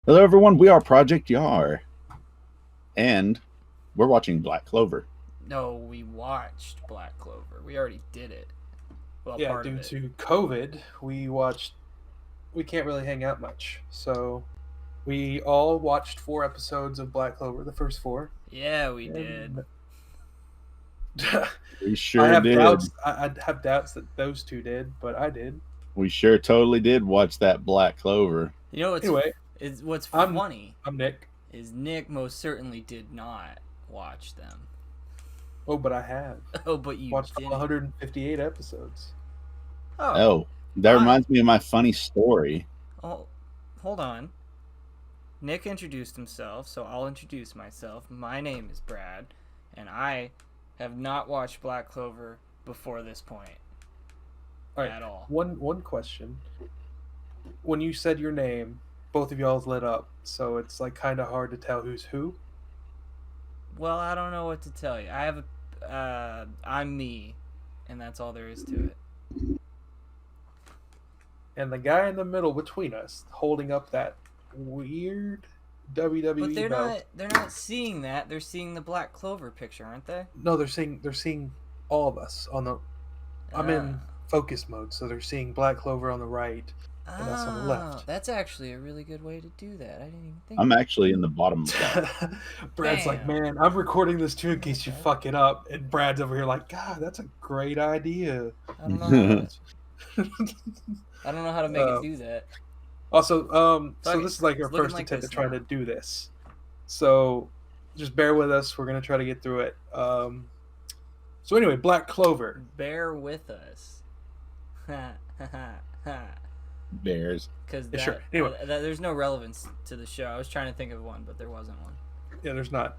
Hello, everyone. We are Project YARE, and we're watching Black Clover. No, we watched Black Clover. We already did it. Well, Yeah, part of due it. to COVID, we can't really hang out much. So we all watched 4 episodes of Black Clover, the first four. Yeah, we did. And We I sure have did. doubts. I'd have doubts that those two did, but I did. We sure totally did watch that Black Clover. You know Anyway, what's I'm funny I'm Nick. is Nick most certainly did not watch them. Oh, but I have Oh, but you watched didn't. 158 episodes. Oh, that reminds me of my funny story. Oh, hold on. Nick introduced himself, so I'll introduce myself. My name is Brad, and I have not watched Black Clover before this point. All right. At all. One question. When you said your name, both of y'all's lit up, so it's like kind of hard to tell who's who. Well, I don't know what to tell you. I have I'm me, and that's all there is to it. And the guy in the middle between us holding up that weird WWE But they're belt. not seeing that. They're seeing the Black Clover picture, aren't they? No, they're seeing all of us on the. I'm in Ah. focus mode, so they're seeing Black Clover on the right and us on the left. That's actually a really good way to do that. I didn't even think. I'm actually in the bottom of that. Brad's like, man, I'm recording this too in case you fuck it up, and Brad's over here like, God, that's a great idea. I don't know. I don't know how to make it do that. Also, so Fuck it. this is like our It's looking first like attempt this at trying now. to do this. So just bear with us. We're gonna try to get through it. So anyway, Black Clover. Bear with us. Bears. Because Yeah, sure. Anyway. there's no relevance to the show. I was trying to think of one, but there wasn't one. Yeah, there's not.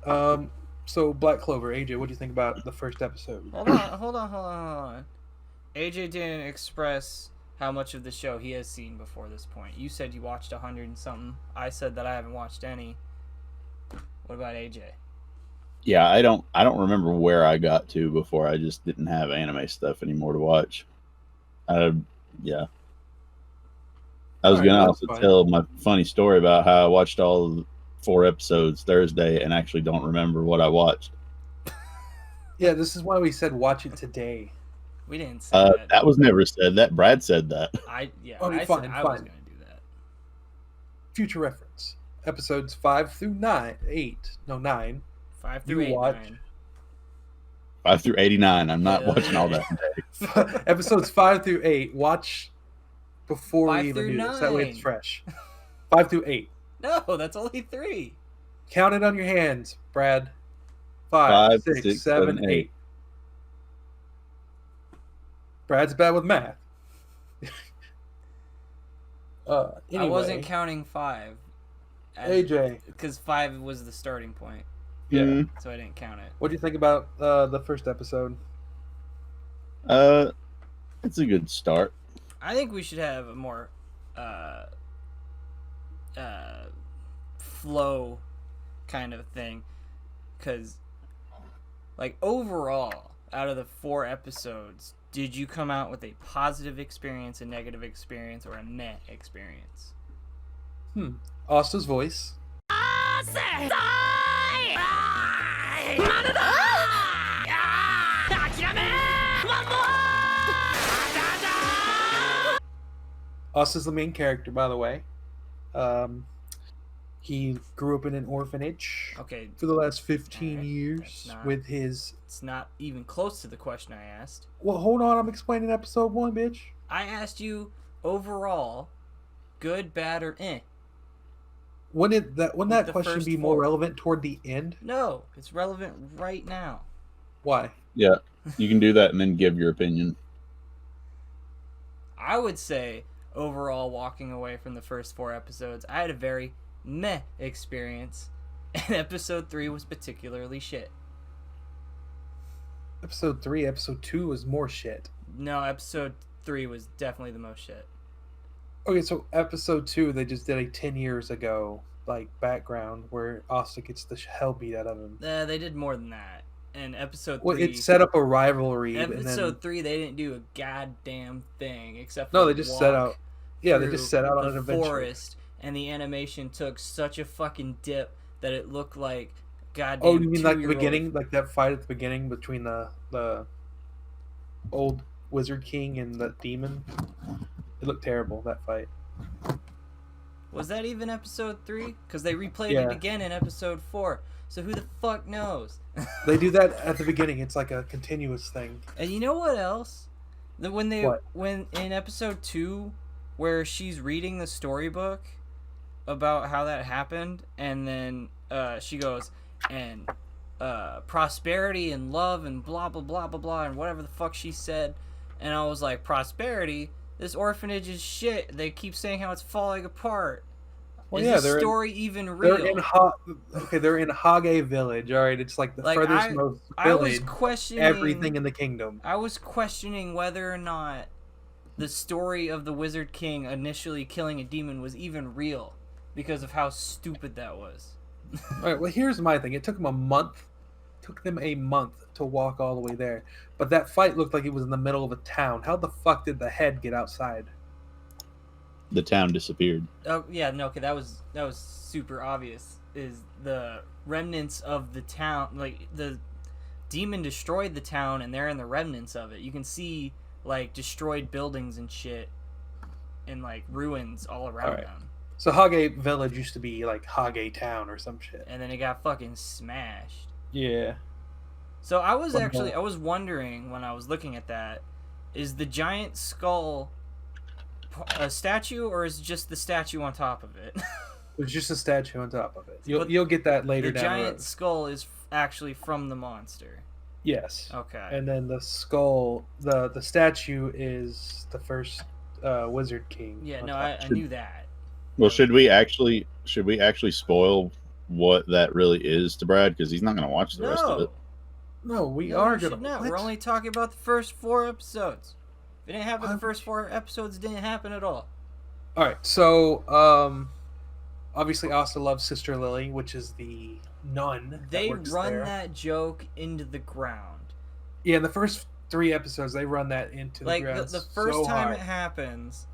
So Black Clover, AJ, what do you think about the first episode? Hold on. AJ didn't express how much of the show he has seen before this point. You said you watched 100 and something. I said that I haven't watched any. What about AJ? Yeah, I don't remember where I got to before I just didn't have anime stuff anymore to watch. Yeah. I was going to also tell my funny story about how I watched all 4 episodes Thursday and actually don't remember what I watched. Yeah, this is why we said watch it today. We didn't say that. That was never said. That Brad said that. I said I was going to do that. Future reference. Episodes 5 through 9. 9. 5 through 8. Watch. 9. 5 through 89. I'm not watching all that today. Episodes 5 through 8. Watch before 5 we even through do this. That way it's 9. fresh. 5 through 8. No, that's only 3. Count it on your hands, Brad. 5, 6, 7, 8. Brad's bad with math. Anyway, I wasn't counting 5. AJ. Because 5 was the starting point. Yeah. So I didn't count it. What do you think about the first episode? It's a good start. I think we should have a more flow kind of thing, because like overall out of the 4 episodes, did you come out with a positive experience, a negative experience, or a meh experience? Asta's voice. Asta's the main character, by the way. He grew up in an orphanage for the last 15 years with his... It's not even close to the question I asked. Well, hold on. I'm explaining episode 1, bitch. I asked you overall, good, bad, or eh. Wouldn't that question be more relevant toward the end? No, it's relevant right now. Why? Yeah, you can do that and then give your opinion. I would say overall, walking away from the first 4 episodes, I had a very meh experience, and episode 3 was particularly shit. Episode 3, episode 2 was more shit. No, episode 3 was definitely the most shit. Okay, so episode 2, they just did a 10 years ago background where Asta gets the hell beat out of him. They did more than that. And episode 3... Well, it set up a rivalry. Episode 3, they didn't do a goddamn thing except for no, they just set out. Yeah, they just set out on an adventure. forest and the animation took such a fucking dip that it looked like goddamn. Oh, you mean like the beginning, like that fight at the beginning between the old Wizard King and the demon? It looked terrible, that fight. Was that even episode 3? Because they replayed it again in episode 4. So who the fuck knows? They do that at the beginning. It's like a continuous thing. And you know what else? When in episode 2, where she's reading the storybook about how that happened, and then she goes, and prosperity and love and blah blah blah blah blah and whatever the fuck she said, and I was like, prosperity? This orphanage is shit. They keep saying how it's falling apart. Well, is this story even real? They're in Hage Village. All right, it's like the furthest most village. I was questioning everything in the kingdom. I was questioning whether or not the story of the Wizard King initially killing a demon was even real because of how stupid that was. All right. Well, here's my thing. It took them a month. To walk all the way there, but that fight looked like it was in the middle of a town. How the fuck did the head get outside? The town disappeared. Oh yeah, no, okay, that was super obvious. Is the remnants of the town, like the demon destroyed the town, and they're in the remnants of it. You can see like destroyed buildings and shit, and like ruins all around them. So Hage Village used to be like Hage Town or some shit, and then it got fucking smashed. Yeah. So I was wondering when I was looking at that, is the giant skull a statue, or is it just the statue on top of it? It's just a statue on top of it. You'll get that later down the road. The giant skull is actually from the monster. Yes. Okay. And then the skull, the statue is the first Wizard King. Yeah, no, I knew that. Well, should we actually spoil what that really is to Brad, because he's not going to watch the rest of it? No, we are going to. We're only talking about the first 4 episodes. If it didn't happen, the first 4 episodes didn't happen at all. All right, so obviously Asta loves Sister Lily, which is the nun. They run that joke into the ground. Yeah, in the first 3 episodes, they run that into the ground. The first time it happens,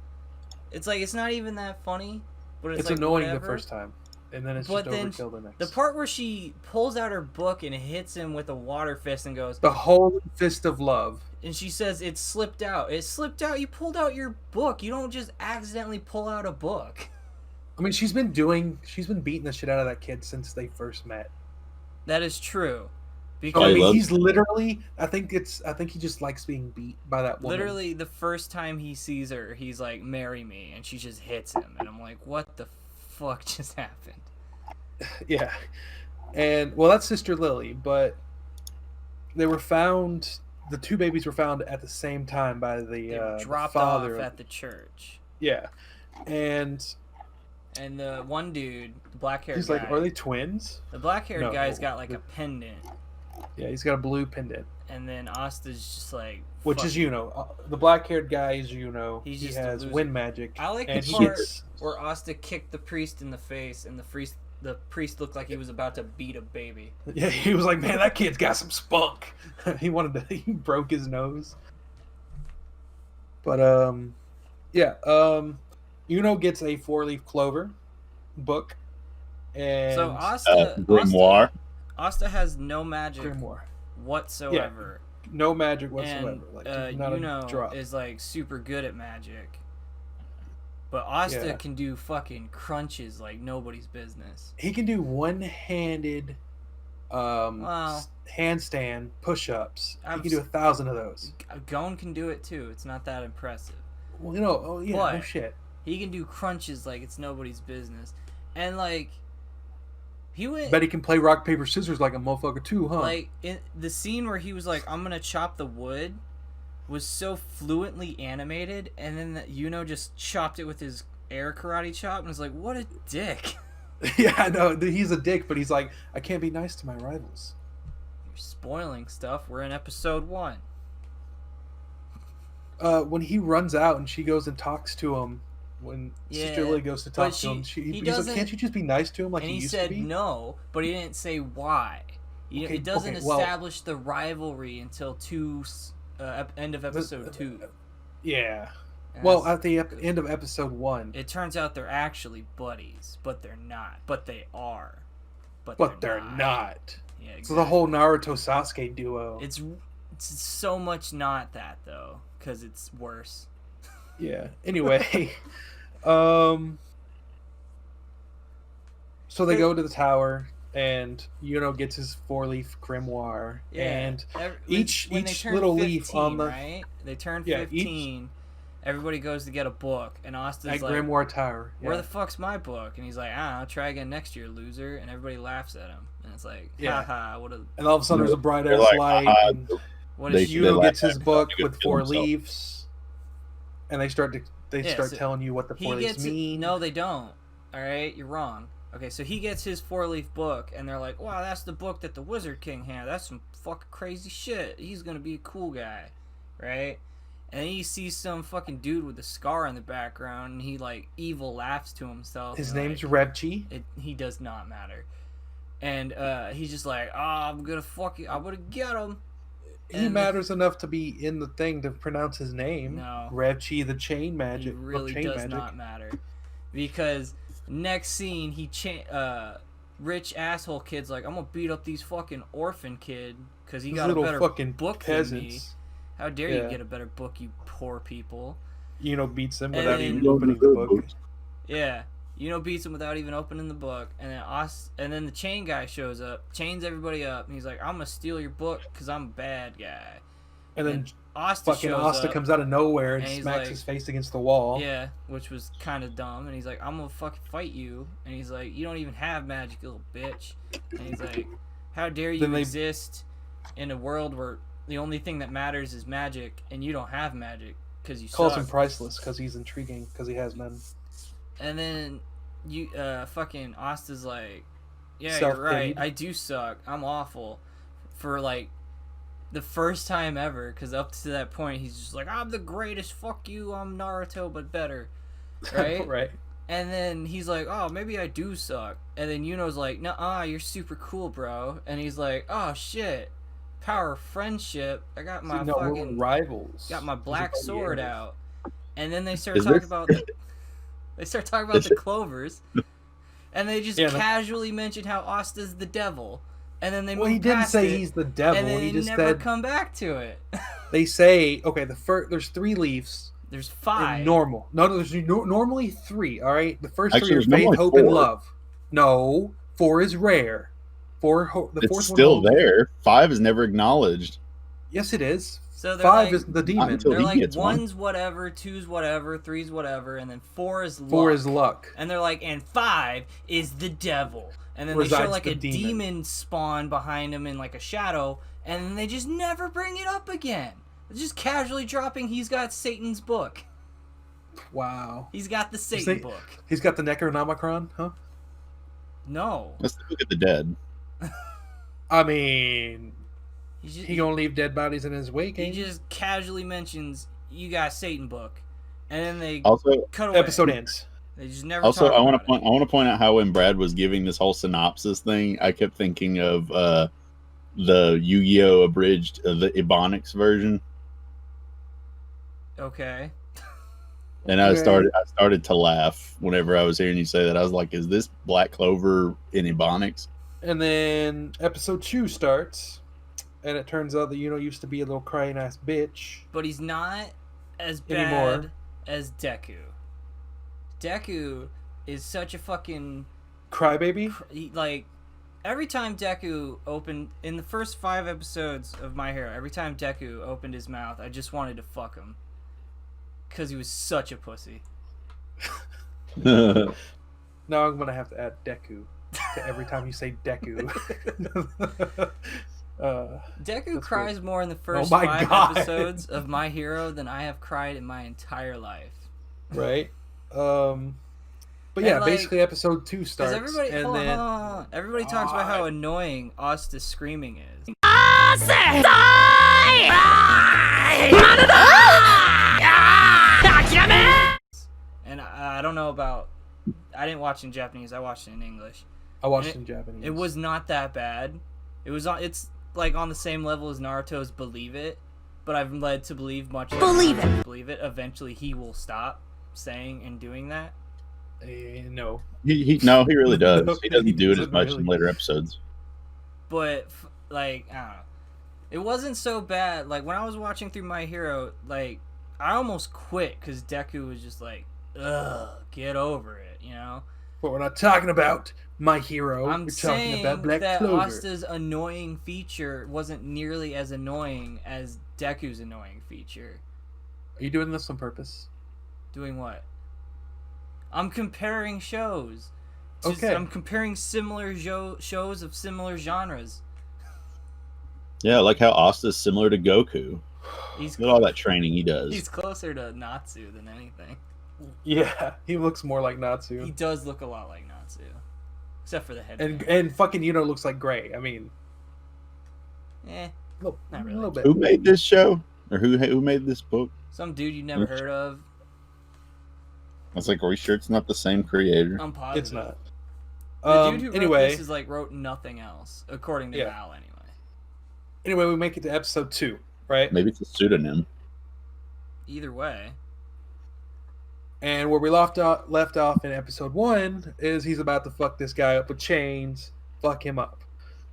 it's like it's not even that funny, but it's like annoying whatever. The first time. And then it's just overkill the next. The part where she pulls out her book and hits him with a water fist and goes, "The Holy Fist of Love." And she says, "It slipped out. It slipped out. You pulled out your book. You don't just accidentally pull out a book." I mean, she's been beating the shit out of that kid since they first met. That is true. Because I mean, he's literally. I think he just likes being beat by that woman. Literally, the first time he sees her, he's like, "Marry me," and she just hits him, and I'm like, "What the fuck just happened?" Yeah, and well, that's Sister Lily, but they were found. The 2 babies were found at the same time by the dropped father off at the church. Yeah, and the one dude, the black-haired he's guy. Like, are they twins? The black-haired guy's got like a pendant. Yeah, he's got a blue pendant. And then Asta's just like... Which is Yuno. The black-haired guy is Yuno. He has wind magic. I like the part where Asta kicked the priest in the face, and the priest looked like he was about to beat a baby. Yeah, he was like, "Man, that kid's got some spunk." He broke his nose. But Yuno gets a 4-leaf clover book, and so Asta grimoire. Asta has no magic whatsoever. Yeah, no magic whatsoever. And Yuno is like super good at magic. But Asta can do fucking crunches like nobody's business. He can do one-handed handstand push-ups. He can do 1,000 of those. Gon can do it too. It's not that impressive. Well, no shit. He can do crunches like it's nobody's business. And like Bet he can play rock, paper, scissors like a motherfucker too, huh? Like in the scene where he was like, "I'm gonna chop the wood," was so fluently animated, and then Yuno just chopped it with his air karate chop, and was like, "What a dick!" Yeah, I know he's a dick, but he's like, "I can't be nice to my rivals." You're spoiling stuff. We're in episode 1. When he runs out and she goes and talks to him, when Sister Lily goes to talk to him, he's like, "Can't you just be nice to him like he used to be?" And he said no, but he didn't say why. It doesn't establish the rivalry until end of episode 2. Yeah. Well, at the end of episode 1. It turns out they're actually buddies, but they're not. But they are. But they're not. Yeah, exactly. So the whole Naruto-Sasuke duo. It's so much not that, though, because it's worse. Yeah. Anyway. So they go to the tower, and Yuno gets his 4-leaf grimoire, and each little 15, leaf on the right. They turn 15. Everybody goes to get a book, and Asta's like, grimoire tower. Where the fuck's my book? And he's like, I'll try again next year, loser. And everybody laughs at him, and it's like, haha, what a. And all of a sudden, there's a bright ass light. And Yuno gets his book with 4 leaves, and they start telling you what the 4 leaves mean. No, they don't. All right, you're wrong. Okay, so he gets his 4-leaf book, and they're like, wow, that's the book that the Wizard King had. That's some fucking crazy shit. He's gonna be a cool guy, right? And then he sees some fucking dude with a scar in the background, and he, like, evil laughs to himself. His name's Revchi. He does not matter. And he's just like, I'm gonna fuck you. I'm gonna get him. He matters enough to be in the thing to pronounce his name. No. Revchi, the chain magic. He really does not matter. Because next scene, rich asshole kid's like, I'm gonna beat up these fucking orphan kid because he got a better fucking book peasants. than me. How dare you get a better book, you poor people. Beats him without even opening the book. Yeah. Beats him without even opening the book. And then the chain guy shows up, chains everybody up, and he's like, I'm gonna steal your book because I'm a bad guy. And then Asta comes out of nowhere and smacks his face against the wall. Yeah, which was kind of dumb. And he's like, I'm gonna fucking fight you. And he's like, you don't even have magic, you little bitch. And he's like, how dare you exist in a world where the only thing that matters is magic, and you don't have magic because you calls suck. him priceless because he's intriguing because he has none. And then fucking Asta's like, yeah, you're right. I do suck. I'm awful. For like the first time ever, because up to that point he's just like, I'm the greatest. Fuck you. I'm Naruto, but better. Right. Right. And then he's like, oh, maybe I do suck. And then Yuno's like, nuh-uh, you're super cool, bro. And he's like, oh shit. Power of friendship. I got my fucking rivals. Got my black sword out, and then they start talking about the Clovers, and they just casually mention how Asta's the devil, and then they move he didn't past say it, he's the devil. And then he just never said, come back to it. They say there's 3 leaves. There's 5. Normal. No, there's normally 3. All right, the first 3 are faith, hope, 4. and love. No, 4 is rare. The it's fourth still there. 5 is never acknowledged. Yes, it is. So 5 is the demon. They're like 1's whatever, 2's whatever, 3's whatever, and then 4 is luck. 4 is luck. And they're like, and 5 is the devil. And then they show like a demon spawn behind him in like a shadow, and then they just never bring it up again. They're just casually dropping, he's got Satan's book. Wow. He's got the Satan book. He's got the Necronomicon, huh? No. Let's look at the dead. I mean, he gonna leave dead bodies in his wake. He just casually mentions you got Satan book, and then they cut away. Episode ends. They just never. Also, I want to point out how when Brad was giving this whole synopsis thing, I kept thinking of the Yu-Gi-Oh abridged, the Ebonics version. Okay. And I started to laugh whenever I was hearing you say that. I was like, "Is this Black Clover in Ebonics?" And then episode 2 starts, and it turns out that used to be a little crying ass bitch. But he's not as bad anymore as Deku. Deku is such a fucking crybaby. Like, every time Deku opened, in the first 5 episodes of My Hero, every time Deku opened his mouth, I just wanted to fuck him. Because he was such a pussy. Now I'm going to have to add Deku to every time you say Deku. Deku cries more in the first 5 episodes of My Hero than I have cried in my entire life. Right. But yeah, basically episode 2 starts. Everybody, hold on. Everybody talks about how annoying Asta screaming is. And I don't know about. I didn't watch it in Japanese. I watched it in English. I watched it in Japanese. It was not that bad. It's like on the same level as Naruto's Believe It, but I'm led to believe much like believe it. Eventually, he will stop saying and doing that. No. He really does. No, he doesn't do it as much really. in later episodes. But like, I don't know. It wasn't so bad. Like when I was watching through My Hero, like I almost quit because Deku was just like, ugh, get over it, you know. But we're not talking about My Hero. I'm We're saying talking about Black that Clover. Asta's annoying feature wasn't nearly as annoying as Deku's annoying feature. Are you doing this on purpose? Doing what? I'm comparing shows. Okay. I'm comparing similar shows of similar genres. Yeah, like how Asta's similar to Goku. He's Look at all that training he does. He's closer to Natsu than anything. Yeah, he looks more like Natsu. He does look a lot like Natsu. Except for the head. And fucking Yuno looks like Gray. I mean... not really. A little bit. Who made this show? Or who made this book? Some dude you never heard of. I was like, are we sure it's not the same creator? I'm positive. It's not. The dude who anyway, wrote this is like wrote nothing else, according to Val anyway. Anyway, we make it to episode 2, right? Maybe it's a pseudonym. Either way. And where we left off in episode 1 is he's about to fuck this guy up with chains, fuck him up.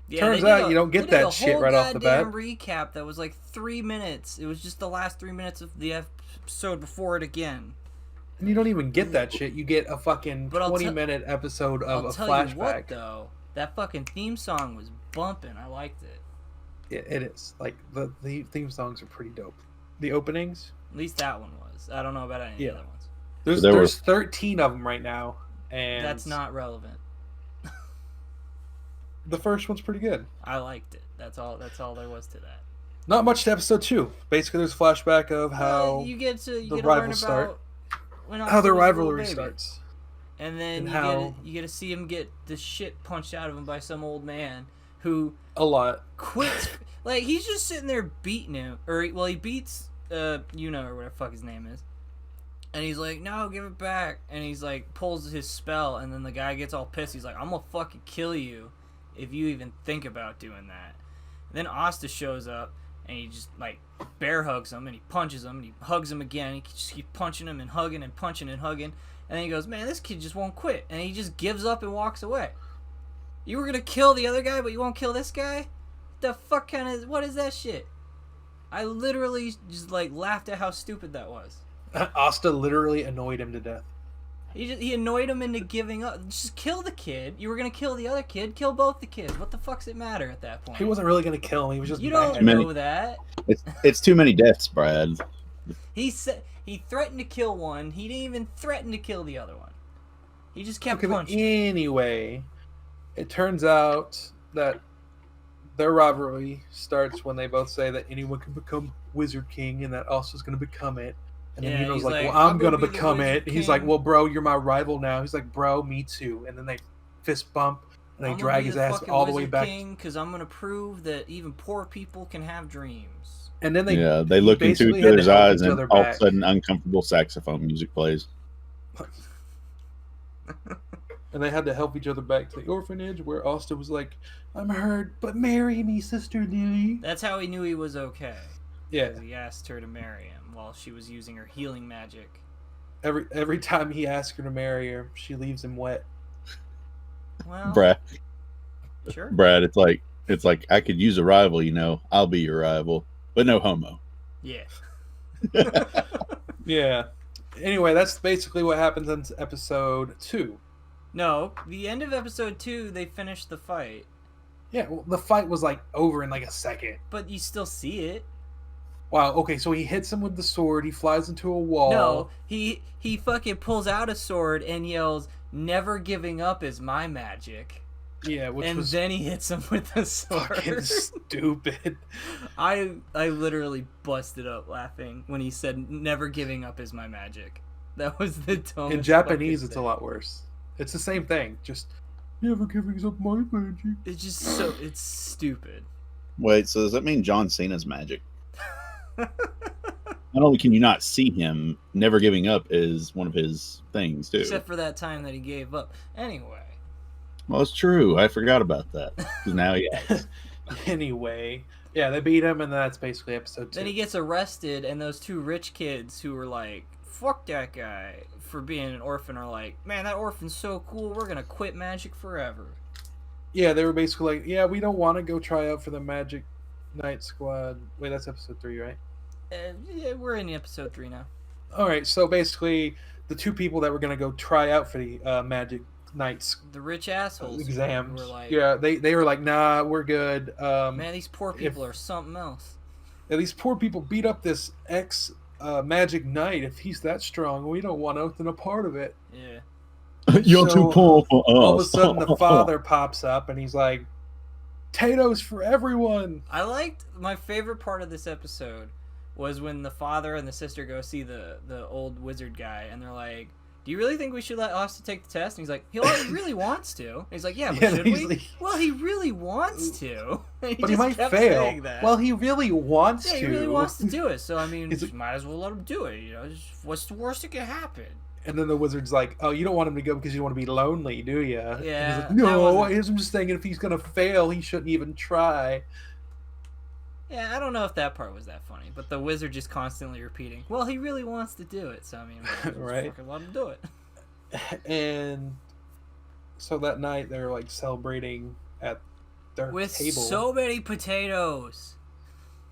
Yeah, Turns out you don't get that shit right off the bat. Recap that was like 3 minutes. It was just the last 3 minutes of the episode before it again. And you don't even get that shit. You get a fucking 20-minute episode of a flashback. I'll tell you what, though. That fucking theme song was bumping. I liked it. It is. Like, the theme songs are pretty dope. The openings? At least that one was. I don't know about any of the other ones. There's 13 of them right now. And that's not relevant. The first one's pretty good. I liked it. That's all there was to that. Not much to episode 2. Basically, there's a flashback of how you get to learn rivals start. How the rivalry starts. And then you get to see him get the shit punched out of him by some old man who a lot quits. Like, he's just sitting there beating him. He beats or whatever the fuck his name is. And he's like, no, give it back. And he's like, pulls his spell, and then the guy gets all pissed. He's like, I'm gonna fucking kill you if you even think about doing that. And then Asta shows up, and he just, like, bear hugs him, and he punches him, and he hugs him again. He just keeps punching him and hugging and punching and hugging. And then he goes, man, this kid just won't quit. And he just gives up and walks away. You were gonna kill the other guy, but you won't kill this guy? The fuck what is that shit? I literally just, like, laughed at how stupid that was. Asta literally annoyed him to death. He annoyed him into giving up. Just kill the kid. You were gonna kill the other kid. Kill both the kids. What the fuck's it matter at that point? He wasn't really gonna kill him. He was just. You don't know that. It's too many deaths, Brad. He said he threatened to kill one. He didn't even threaten to kill the other one. He just kept punching. Anyway, it turns out that their rivalry starts when they both say that anyone can become Wizard King, and that Asta's gonna become it. And then Yuno's like, well, I'm going to become it. He's like, well, bro, you're my rival now. He's like, bro, me too. And then they fist bump, and they drag his ass all the way back. Because I'm going to prove that even poor people can have dreams. And then they look into each other's eyes, and all of a sudden, uncomfortable saxophone music plays. And they had to help each other back to the orphanage, where Asta was like, I'm hurt, but marry me, Sister Lily. That's how he knew he was okay. Yeah. Because he asked her to marry him while she was using her healing magic. Every time he asks her to marry her, she leaves him wet. Well, Brad. Sure. Brad, it's like I could use a rival, I'll be your rival, but no homo. Yeah. Yeah. Anyway, that's basically what happens in episode 2. No, the end of episode 2, they finished the fight. Yeah, well, the fight was like over in like a second. But you still see it. Wow, okay, so he hits him with the sword, he flies into a wall. No, he fucking pulls out a sword and yells, never giving up is my magic. Yeah, and then he hits him with the sword. Fucking stupid. I literally busted up laughing when he said, never giving up is my magic. That was the tone. In Japanese, it's a lot worse. It's the same thing, just never giving up my magic. It's just it's stupid. Wait, so does that mean John Cena's magic? Not only can you not see him, never giving up is one of his things too. Except for that time that he gave up. Anyway. Well, it's true. I forgot about that. Because now he has. Anyway, Yeah, they beat him, and that's basically episode 2. Then he gets arrested, and those 2 rich kids who were like, fuck that guy for being an orphan are like, man, that orphan's so cool, we're gonna quit magic forever. Yeah, they were basically like, yeah, we don't want to go try out for the Magic Knight Squad. Wait, that's episode 3, right? Yeah, we're in episode 3 now. All right, so basically, the 2 people that were going to go try out for the Magic Knights, the rich assholes exams, were like, yeah, they were like, nah, we're good. Man, these poor people are something else. Yeah, these poor people beat up this Magic Knight. If he's that strong, we don't want nothing a part of it. Yeah. You're too poor for us. All of a sudden, the father pops up, and he's like, potatoes for everyone. I liked, my favorite part of this episode was when the father and the sister go see the old wizard guy, and they're like, do you really think we should let Asta take the test? And he's like, he really wants to. And he's like, yeah, but should we? Well, he really wants to. But he might fail. Well, he really wants to. Yeah, he really wants to do it. So, I mean, might as well let him do it. You know, what's the worst that can happen? And then the wizard's like, oh, you don't want him to go because you don't want to be lonely, do you? Yeah. And he's like, no, I'm just thinking if he's going to fail, he shouldn't even try. Yeah, I don't know if that part was that funny, but the wizard just constantly repeating, well, he really wants to do it, so I mean, right? Fucking let him do it. And so that night they're like celebrating at their with table. So many potatoes.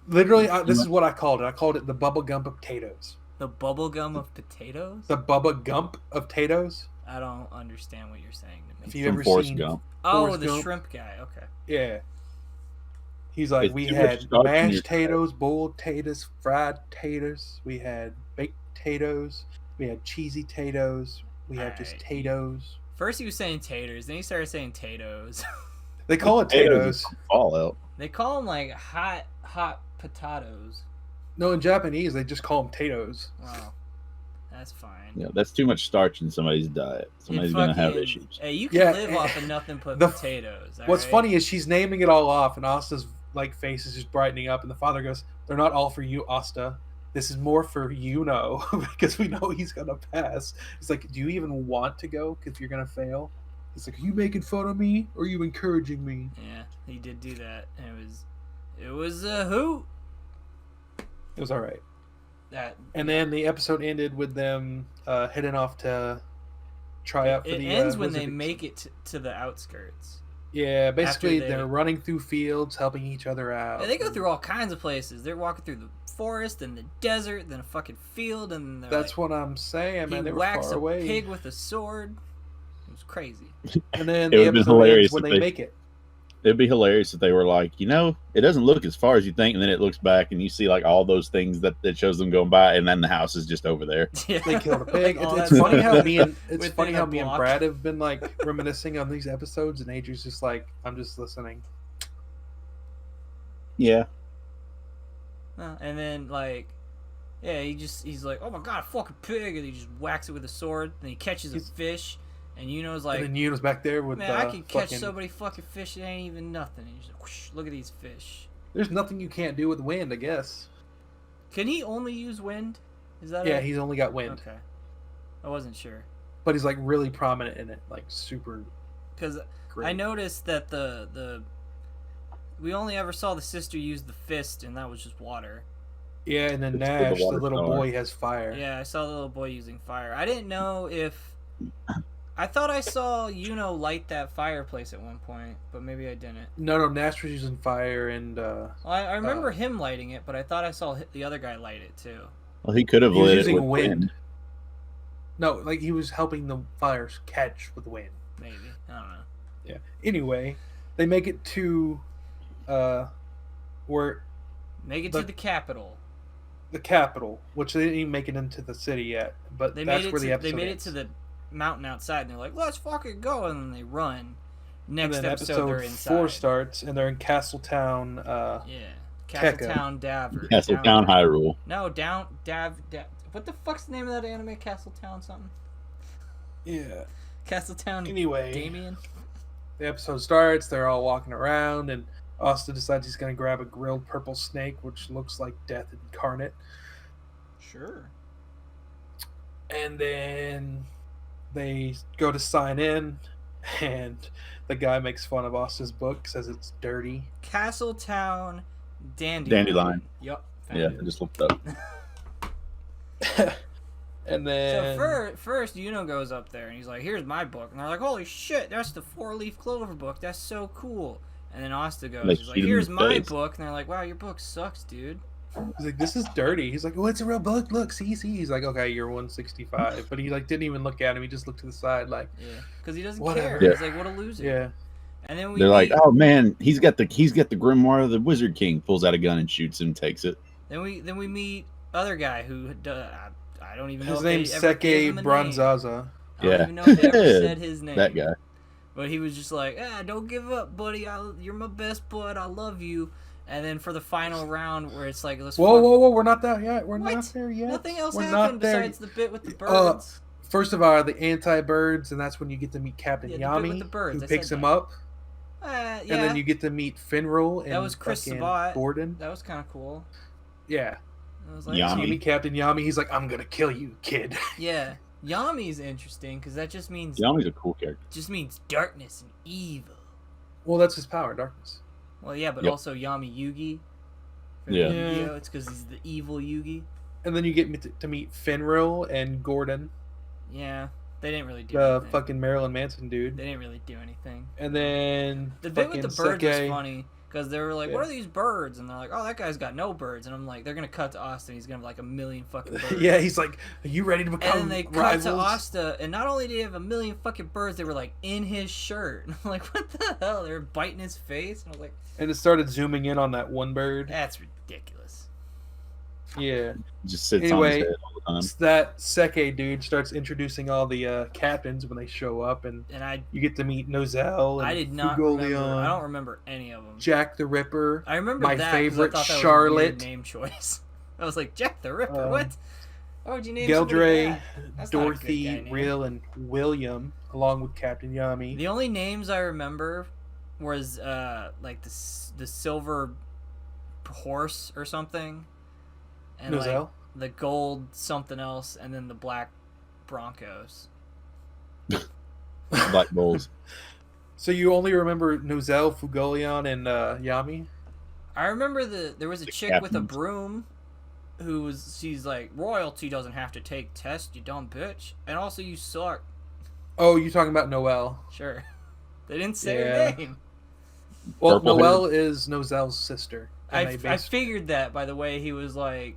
Literally, this is what I called it. I called it the bubblegum of potatoes. The bubblegum of potatoes? The Bubba Gump of potatoes? I don't understand what you're saying to me. If you ever seen Gump. Oh, the shrimp guy. Okay. Yeah. He's like, we had mashed potatoes, boiled potatoes, fried potatoes. We had baked potatoes. We had cheesy potatoes. We had just potatoes. First he was saying taters, then he started saying potatoes. They call it potatoes. Fallout. They call them like hot potatoes. No, in Japanese they just call them potatoes. Wow, that's fine. Yeah, that's too much starch in somebody's diet. Somebody's gonna have issues. Hey, you can live off of nothing but potatoes. What's funny is she's naming it all off, and Asta's like face is just brightening up, and the father goes, "They're not all for you, Asta. This is more for because we know he's gonna pass." It's like, do you even want to go if you're gonna fail? It's like, are you making fun of me or are you encouraging me? Yeah, he did do that, and it was a hoot. It was all right. And then the episode ended with them heading off to try out for the. It ends when they make it to the outskirts. Yeah, basically they're running through fields, helping each other out. Yeah, they go through all kinds of places. They're walking through the forest and the desert, then a fucking field, and that's what I'm saying, man. They were far away. He whacks a pig with a sword. It was crazy. And then the episode ends when they make it. It'd be hilarious if they were like, it doesn't look as far as you think, and then it looks back and you see like all those things that shows them going by, and then the house is just over there. Yeah. They killed a pig. It's funny how me and Brad have been like reminiscing on these episodes, and Adrian's just like, I'm just listening. Yeah. And then he's like, oh my god, a fucking pig, and he just whacks it with a sword, and he catches a fish. And Yuno's like, and then Yuno's back there with, man, I can catch so many fucking fish, it ain't even nothing. And he's like, whoosh, look at these fish. There's nothing you can't do with wind, I guess. Can he only use wind? Is that it? He's only got wind. Okay. I wasn't sure. But he's like really prominent in it, like super. Because I noticed that we only ever saw the sister use the fist, and that was just water. Yeah, and then Nash, the little boy, has fire. Yeah, I saw the little boy using fire. I didn't know if. I thought I saw Yuno light that fireplace at one point, but maybe I didn't. No, Nash was using fire, and I remember him lighting it, but I thought I saw the other guy light it too. Well, he could have lit it with wind. No, like he was helping the fires catch with wind. Maybe, I don't know. Yeah. Anyway, they make it to where to the capital. The capital, which they didn't even make it into the city yet, but that's where the episode They made it to the mountain outside, and they're like, let's fucking go, and then they run. Next episode they're inside. 4 starts, and they're in Castletown. Castletown Daver. Castletown Hyrule. No, Dav. What the fuck's the name of that anime? Castletown something. Yeah. Castletown. Anyway, Damien. The episode starts. They're all walking around, and Asta decides he's going to grab a grilled purple snake, which looks like death incarnate. Sure. And then they go to sign in, and the guy makes fun of Asta's book, says it's dirty. Castletown Dandelion. Yup. Yeah, I just looked up. And then so first Yuno goes up there and he's like, "Here's my book," and they're like, "Holy shit, that's the 4-leaf clover book. That's so cool." And then Asta goes, he's like, "Here's my book," and they're like, "Wow, your book sucks, dude." He's like, "This is dirty." He's like, "Oh, it's a real book. Look, see." He's like, "Okay, you're 165," but he like didn't even look at him. He just looked to the side, like, yeah, because he doesn't whatever. care. He's like, "What a loser." Yeah. And then they're like, "Oh man, he's got the grimoire of the Wizard King." Pulls out a gun and shoots him, takes it. Then we meet other guy who I don't even know. His name's Seke Bronzaza. I don't even know if they ever said his name. That guy. But he was just like, "Don't give up, buddy. You're my best bud. I love you." And then for the final round, where it's like, whoa, we're not there yet. We're not there yet. Nothing else happened besides the bit with the birds. First of all, the anti-birds, and that's when you get to meet Captain Yami, who picks him up. Yeah. And then you get to meet Finral and that was Chris Sabat. Gordon. That was kind of cool. Yeah. I was like, Yami. You meet Captain Yami. He's like, "I'm gonna kill you, kid." Yeah. Yami's interesting because that just means Yami's a cool character. Just means darkness and evil. Well, that's his power, darkness. Well, yeah, but also Yami Yugi. Yeah. It's because he's the evil Yugi. And then you get to meet Finral and Gordon. Yeah, they didn't really do anything. The fucking Marilyn Manson dude. They didn't really do anything. And then the bit with the birds was funny. Because they were like, "What are these birds?" And they're like, "Oh, that guy's got no birds." And I'm like, they're going to cut to Asta. He's going to have like 1 million fucking birds. Yeah, he's like, "Are you ready to become And then they rivals?" cut to Asta. And not only did he have 1 million fucking birds, they were like in his shirt. And I'm like, what the hell? They were biting his face. And I was like... And it started zooming in on that one bird. That's ridiculous. Yeah. Just sits on his head all the time. That Seke dude starts introducing all the captains when they show up, and you get to meet Nozel. And I did not remember. I don't remember any of them. Jack the Ripper. I remember my favorite, I thought that Charlotte. Was a weird name choice. I was like, Jack the Ripper. What? Why would you name Geldre, that? Dorothy, Rill, and William, along with Captain Yami. The only names I remember was like the silver horse or something. And Nozel? like the gold something else, and then the black Broncos. Black Bulls. So you only remember Nozel, Fugolion, and Yami? I remember there was a chick with a broom she's like, "Royalty doesn't have to take tests, you dumb bitch. And also you suck." Oh, you talking about Noelle? Sure. They didn't say her name. Well, Noelle is Nozel's sister. I figured that by the way he was like...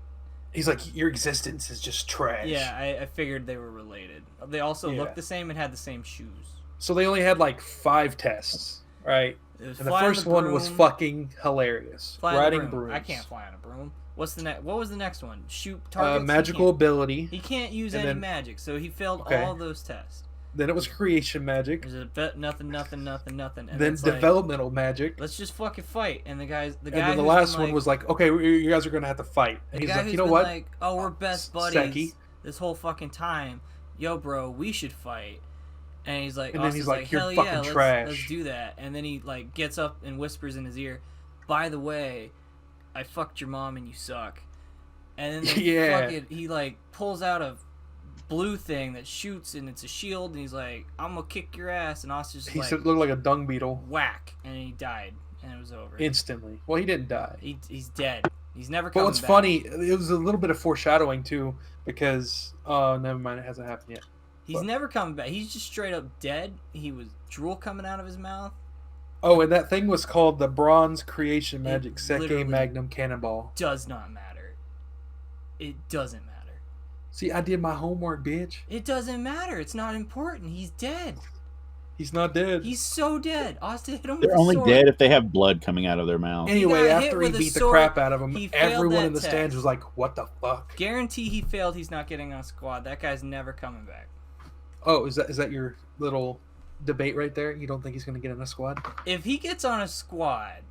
He's like, "Your existence is just trash." Yeah, I figured they were related. They also looked the same and had the same shoes. So they only had like 5 tests, right? And the first one was fucking hilarious. Riding brooms. I can't fly on a broom. What was the next one? Shoot targets. Magical ability. He can't use any magic, so he failed all those tests. Then it was creation magic. There's a nothing. And then developmental magic. Let's just fucking fight. And the guy. And then the last one was like, "Okay, you guys are gonna have to fight." And he's like, "You know what? Like, oh, we're best buddies this whole fucking time. Yo, bro, we should fight." And he's like, "Hell yeah, let's do that." And then he like gets up and whispers in his ear, "By the way, I fucked your mom and you suck." And then he like pulls out a blue thing that shoots and it's a shield and he's like, "I'm gonna kick your ass." And Asta's just looked like a dung beetle. Whack, and he died and it was over instantly. Well, he didn't die. He's dead. He's never coming back. But what's funny, it was a little bit of foreshadowing too, because never mind, it hasn't happened yet. He's never coming back. He's just straight up dead. He was drool coming out of his mouth. Oh, and that thing was called the Bronze Creation Magic Seke Magnum Cannonball. Does not matter. It doesn't matter. See, I did my homework, bitch. It doesn't matter. It's not important. He's dead. He's not dead. He's so dead. Asta hit him with They're only dead if they have blood coming out of their mouth. Anyway, after he beat the crap out of him, everyone in the stands was like, "What the fuck?" Guarantee he failed. He's not getting on a squad. That guy's never coming back. Oh, is that your little debate right there? You don't think he's going to get on a squad? If he gets on a squad,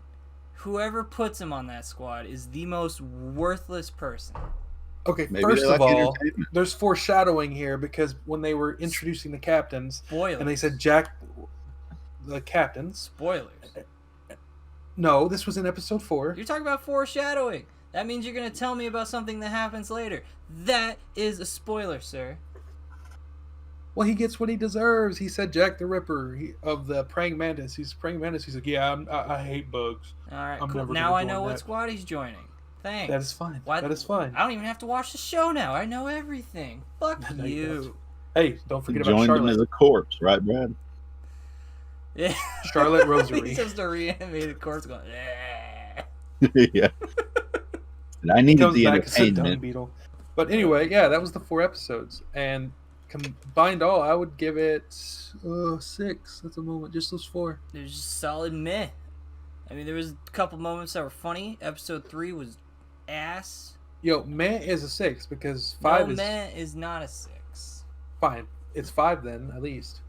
whoever puts him on that squad is the most worthless person. Okay, first of all, there's foreshadowing here because when they were introducing the captains, and they said Jack, the captains. Spoilers. No, this was in episode 4. You're talking about foreshadowing. That means you're going to tell me about something that happens later. That is a spoiler, sir. well, he gets what he deserves. He said Jack the Ripper of the praying mantis. He's praying mantis. He's like, yeah, I hate bugs. All right, I'm cool. never Now gonna I join know what that. squad he's joining. Thanks. That is fine. Why, that is fine. I don't even have to watch the show now. I know everything. Fuck No, you you. don't. Hey, don't forget about Joined Charlotte. him as a corpse, right, Brad? Yeah. Charlotte Rosary. He's just a reanimated corpse going. Yeah. And I needed Comes the back as a dung entertainment. beetle. But anyway, yeah, that was the 4 episodes, and combined all, I would give it 6 at the moment. Just those 4. It was just solid meh. I mean, there was a couple moments that were funny. Episode 3 was ass. Yo, meh is a 6 because 5 is meh is not a 6. fine. It's 5 then, at least.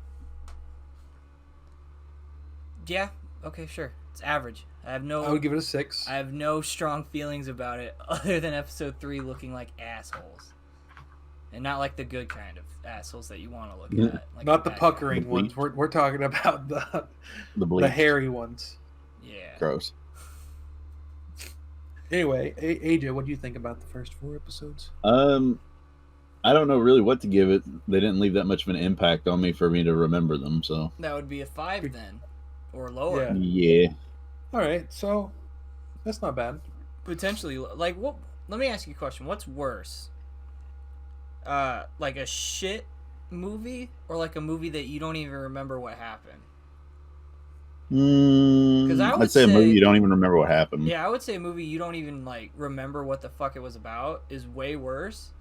Yeah. Okay. Sure. It's average. I would give it a 6. I have no strong feelings about it other than episode 3 looking like assholes. And not like the good kind of assholes that you want to look at. Like not the puckering ones. We're talking about the hairy ones. Yeah. Gross. Anyway, AJ, what do you think about the first 4 episodes? I don't know really what to give it. They didn't leave that much of an impact on me for me to remember them, so. That would be a 5 then. Or lower. Yeah. All right, so that's not bad. Potentially, like, what? Let me ask you a question. What's worse? Like a shit movie or like a movie that you don't even remember what happened? Because I'd say a movie you don't even remember what happened. Yeah, I would say a movie you don't even like remember what the fuck it was about is way worse.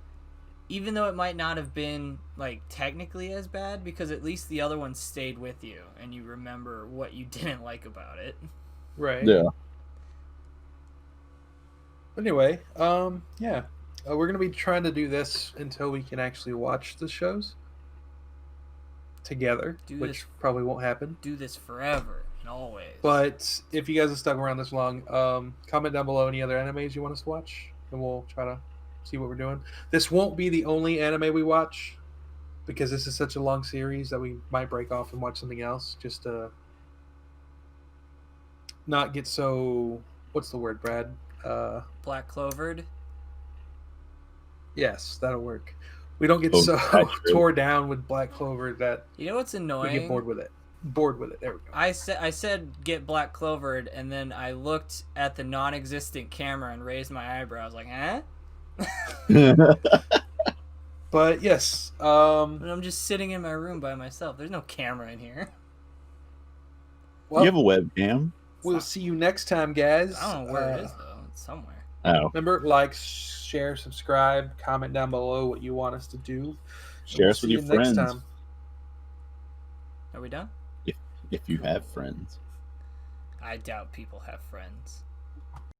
Even though it might not have been like technically as bad, because at least the other one stayed with you and you remember what you didn't like about it. Right. Yeah. Anyway, yeah. We're going to be trying to do this until we can actually watch the shows together, which probably won't happen. Do this forever and always. But if you guys have stuck around this long, comment down below any other animes you want us to watch, and we'll try to see what we're doing. This won't be the only anime we watch, because this is such a long series that we might break off and watch something else, just to not get so... What's the word, Brad? Black Clovered? Yes, that'll work. We don't get so tore down with Black Clover that you know what's annoying? We get bored with it. There we go. I said get Black Clovered, and then I looked at the non-existent camera and raised my eyebrows like, huh? But yes, and I'm just sitting in my room by myself. There's no camera in here. Well, you have a webcam. We'll see you next time, guys. I don't know where it is though. It's somewhere. Oh. Remember, like, share, subscribe, comment down below what you want us to do. Share us with your friends. Next time. Are we done? If you have friends. I doubt people have friends.